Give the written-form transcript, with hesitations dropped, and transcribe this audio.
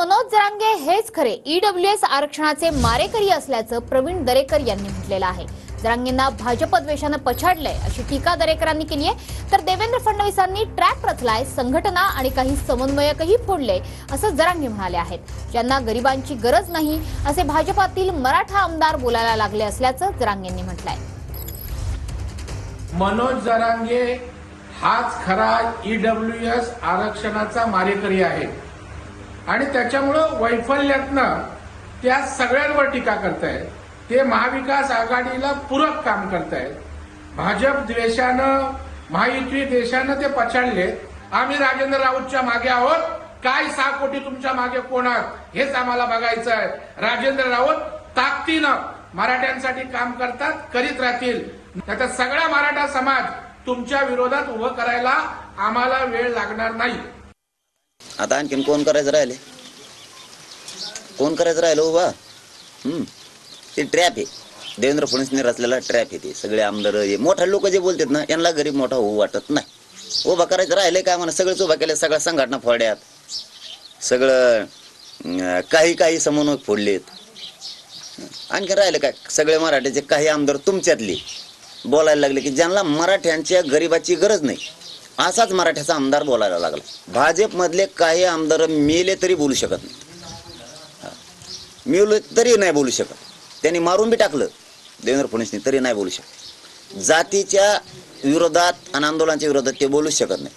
मनोज जरांगे हेच खरे ईडब्ल्यूएस आरक्षणाचे मारेकरी असल्याचं प्रवीण दरेकर यांनी म्हटलेलं आहे। जरांगेंना भाजप द्वेषानं पछाडलंय अशी टीका दरेकरांनी केली आहे। तर देवेंद्र फडणवीसांनी ट्रॅप रचलाय, संघटना आणि काही समन्वयकही फोडले असं जरांगे म्हणाले आहेत। ज्यांना गरिबांची गरज नाही असे भाजपातील मराठा आमदार बोलायला लागले असल्याचं जरांगेंनी म्हटलंय। मनोज जरांगे हाच खरा ईडब्ल्यूएस आरक्षणाचा मारेकरी आहे आणि त्याच्यामुळे वैफल्यातनं त्या सगळ्यांवर टीका करतायत। ते महाविकास आघाडीला पूरक काम करतायत। भाजप द्वेषानं महायुती देशानं ते पछाडले। आम्ही राजेंद्र राऊतच्या मागे आहोत। काय 6 कोटी तुमच्या मागे कोण आहेत हेच आम्हाला बघायचं आहे। राजेंद्र राऊत ताकदीनं मराठ्यांसाठी काम करतात, करीत राहतील। त्याचा सगळा मराठा समाज तुमच्या विरोधात उभं करायला आम्हाला वेळ लागणार नाही। आता आणखीन कोण करायचं राहिले? कोण करायचं राहिलं उभा? ते ट्रॅप आहे, देवेंद्र फडणवीसने रचलेला ट्रॅप आहे। ते सगळे आमदार मोठे लोक जे बोलतात ना, यांना गरीब मोठा होऊ वाटत नाही। उभा करायचं राहिलंय काय म्हणा, सगळंच उभा केलं। सगळ्या संघटना फोड्यात, सगळं काही समन्वयक फोडलेत। आणखी राहिलं काय? सगळे मराठ्याचे काही आमदार तुमच्यातले बोलायला लागले की ज्यांना मराठ्यांच्या गरीबाची गरज नाही, असाच मराठ्याचा आमदार बोलायला लागला। भाजपमधले काही आमदार मेले तरी बोलू शकत नाही, मेले तरी नाही बोलू शकत। त्यांनी मारून बी टाकलं देवेंद्र फडणवीसनी तरी नाही बोलू शकत। जातीच्या विरोधात आणि आंदोलनाच्या विरोधात ते बोलूच शकत नाही।